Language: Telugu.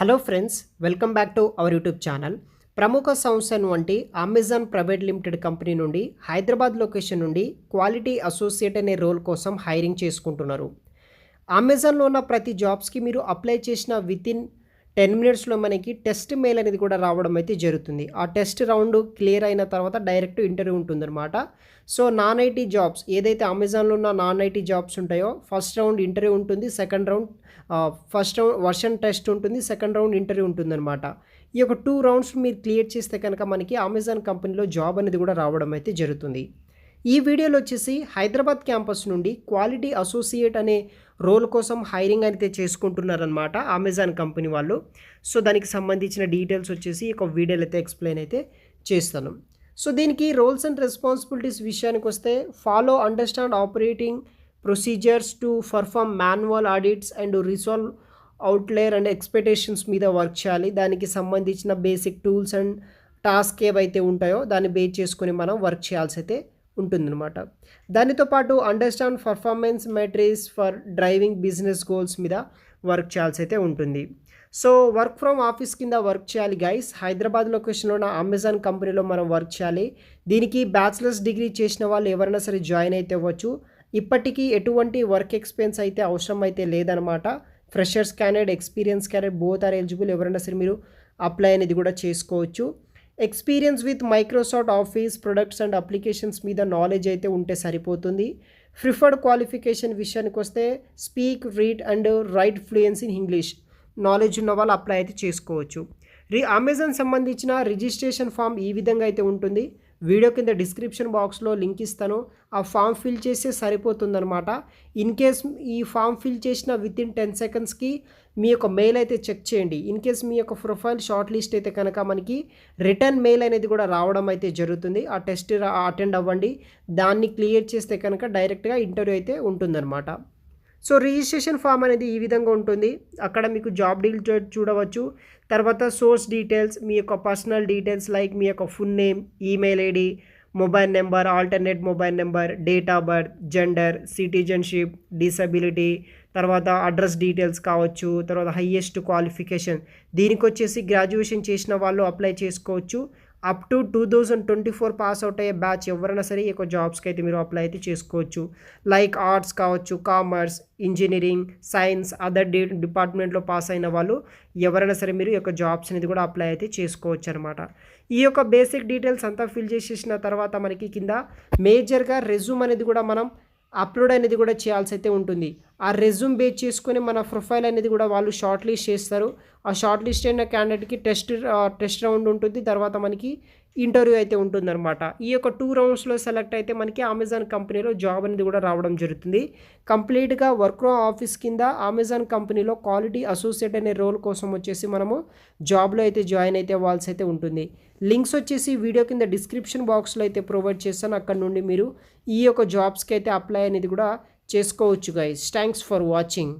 Hello friends, welcome back to our YouTube channel. ప్రముఖ సంస్థ వంటి అమెజాన్ ప్రైవేట్ లిమిటెడ్ కంపెనీ నుండి హైదరాబాద్ లొకేషన్ నుండి క్వాలిటీ అసోసియేట్ అనే రోల్ కోసం హైరింగ్ చేసుకుంటున్నారు. అమెజాన్లో ఉన్న ప్రతి జాబ్స్కి మీరు అప్లై చేసిన వితిన్ 10 మినిట్స్లో మనకి టెస్ట్ మెయిల్ అనేది కూడా రావడం అయితే జరుగుతుంది. ఆ టెస్ట్ రౌండ్ క్లియర్ అయిన తర్వాత డైరెక్ట్ ఇంటర్వ్యూ ఉంటుందన్నమాట. సో నాన్ ఐటీ జాబ్స్ ఏదైతే అమెజాన్లో ఉన్న నాన్ ఐటీ జాబ్స్ ఉంటాయో ఫస్ట్ రౌండ్ ఇంటర్వ్యూ ఉంటుంది, second round first round version test ఉంటుంది, సెకండ్ రౌండ్ ఇంటర్వ్యూ ఉంటుందన్నమాట. ఈ యొక్క 2 రౌండ్స్ మీరు క్లియర్ చేస్తే కనుక మనకి అమెజాన్ కంపెనీలో జాబ్ అనేది కూడా రావడం అయితే జరుగుతుంది. ఈ వీడియోలో వచ్చేసి హైదరాబాద్ క్యాంపస్ నుండి క్వాలిటీ అసోసియేట్ అనే రోల్ కోసం హైరింగ్ అయితే చేసుకుంటున్నారనమాట అమెజాన్ కంపెనీ వాళ్ళు. సో దానికి సంబంధించిన డీటెయిల్స్ వచ్చేసి ఒక వీడియోలో అయితే ఎక్స్ప్లెయిన్ అయితే చేస్తాను. సో దీనికి రోల్స్ అండ్ రెస్పాన్సిబిలిటీస్ విషయానికి వస్తే follow understand operating procedures to perform manual audits and resolve outlier and expectations మీద వర్క్ చేయాలి. దానికి సంబంధించిన బేసిక్ టూల్స్ అండ్ టాస్క్ ఏవైతే ఉంటాయో దాన్ని బేస్ చేసుకొని మనం వర్క్ చేయాల్సి అయితే ఉంటుందన్నమాట. దానితో పాటు understand performance metrics for driving business goals మీద వర్క్ చేయాల్సి అయితే ఉంటుంది. సో వర్క్ ఫ్రమ్ ఆఫీస్ కింద వర్క్ చేయాలి గైస్. హైదరాబాద్ లొకేషన్లో ఉన్న అమెజాన్ కంపెనీలో మనం వర్క్ చేయాలి. దీనికి బ్యాచిలర్స్ డిగ్రీ చేసిన వాళ్ళు ఎవరైనా సరే జాయిన్ అయితే అవ్వచ్చు. ఇప్పటికీ ఎటువంటి వర్క్ ఎక్స్పీరియన్స్ అయితే అవసరం అయితే లేదనమాట. Freshers candidate, experience candidate both are eligible. ఎవరైనా సరే మీరు అప్లై అనేది కూడా చేసుకోవచ్చు. Experience with Microsoft Office products and applications మీద నాలెడ్జ్ అయితే ఉంటే సరిపోతుంది. ప్రిఫర్డ్ క్వాలిఫికేషన్ విషయానికి వస్తే speak, read and write fluency in English knowledge ఉన్న వాళ్ళు అప్లై అయితే చేసుకోవచ్చు. అమెజాన్ సంబంధించిన రిజిస్ట్రేషన్ ఫామ్ ఈ విధంగా అయితే ఉంటుంది. వీడియో కింద డిస్క్రిప్షన్ బాక్స్లో లింక్ ఇస్తాను. ఆ ఫామ్ ఫిల్ చేస్తే సరిపోతుందన్నమాట. ఇన్ కేస్ ఈ ఫామ్ ఫిల్ చేసిన వితిన్ 10 సెకండ్స్కి మీ యొక్క మెయిల్ అయితే చెక్ చేయండి. ఇన్ కేస్ మీ యొక్క ప్రొఫైల్ షార్ట్ లిస్ట్ అయితే కనుక మనకి రిటర్న్ మెయిల్ అనేది కూడా రావడం అయితే జరుగుతుంది. ఆ టెస్ట్ అటెండ్ అవ్వండి. దాన్ని క్లియర్ చేస్తే కనుక డైరెక్ట్గా ఇంటర్వ్యూ అయితే ఉంటుందన్నమాట. సో రిజిస్ట్రేషన్ ఫామ్ అనేది ఈ విధంగా ఉంటుంది. అక్కడ మీకు జాబ్ డీటెయిల్స్ చూడవచ్చు. తర్వాత సోర్స్ డీటెయిల్స్, మీ యొక్క పర్సనల్ డీటెయిల్స్ లైక్ మీ యొక్క full name, email ID, mobile number, alternate mobile number, date of birth, gender, citizenship, disability, తర్వాత అడ్రస్ డీటెయిల్స్ కావచ్చు, తర్వాత హైయెస్ట్ క్వాలిఫికేషన్. దీనికి వచ్చేసి గ్రాడ్యుయేషన్ చేసిన వాళ్ళు అప్లై చేసుకోవచ్చు. అప్ టు 2024 పాస్ అవుట్ అయ్యే బ్యాచ్ ఎవరైనా సరే ఈ యొక్క జాబ్స్కి అయితే మీరు అప్లై అయితే చేసుకోవచ్చు. లైక్ ఆర్ట్స్ కావచ్చు, కామర్స్, ఇంజనీరింగ్, సైన్స్, అదర్ డిపార్ట్మెంట్లో పాస్ అయిన వాళ్ళు ఎవరైనా సరే మీరు ఈ యొక్క జాబ్స్ అనేది కూడా అప్లై అయితే చేసుకోవచ్చు అనమాట. ఈ యొక్క బేసిక్ డీటెయిల్స్ అంతా ఫిల్ చేసేసిన తర్వాత మనకి కింద మేజర్గా రెజ్యూమ్ అనేది కూడా మనం అప్లోడ్ అనేది కూడా చేయాల్సి అయితే ఉంటుంది. ఆ రెజ్యూమ్ బేస్ చేసుకొని మన ప్రొఫైల్ అనేది కూడా వాళ్ళు షార్ట్ లిస్ట్ చేస్తారు. ఆ షార్ట్ లిస్ట్ అయిన క్యాండిడేట్కి టెస్ట్ రౌండ్ ఉంటుంది. తర్వాత మనకి ఇంటర్వ్యూ అయితే ఉంటుందన్నమాట. ఈ యొక్క 2 రౌండ్స్లో సెలెక్ట్ అయితే మనకి అమెజాన్ కంపెనీలో జాబ్ అనేది కూడా రావడం జరుగుతుంది. కంప్లీట్గా వర్క్ ఫ్రమ్ ఆఫీస్ కింద అమెజాన్ కంపెనీలో క్వాలిటీ అసోసియేట్ అనే రోల్ కోసం వచ్చేసి మనము జాబ్లో అయితే జాయిన్ అయితే అవ్వాల్సి అయితే ఉంటుంది. లింక్స్ వచ్చేసి వీడియో కింద డిస్క్రిప్షన్ బాక్స్లో అయితే ప్రొవైడ్ చేస్తాను. అక్కడ నుండి మీరు ఈ యొక్క జాబ్స్కి అయితే అప్లై అనేది కూడా చేసుకోవచ్చు గైస్. Thanks for watching.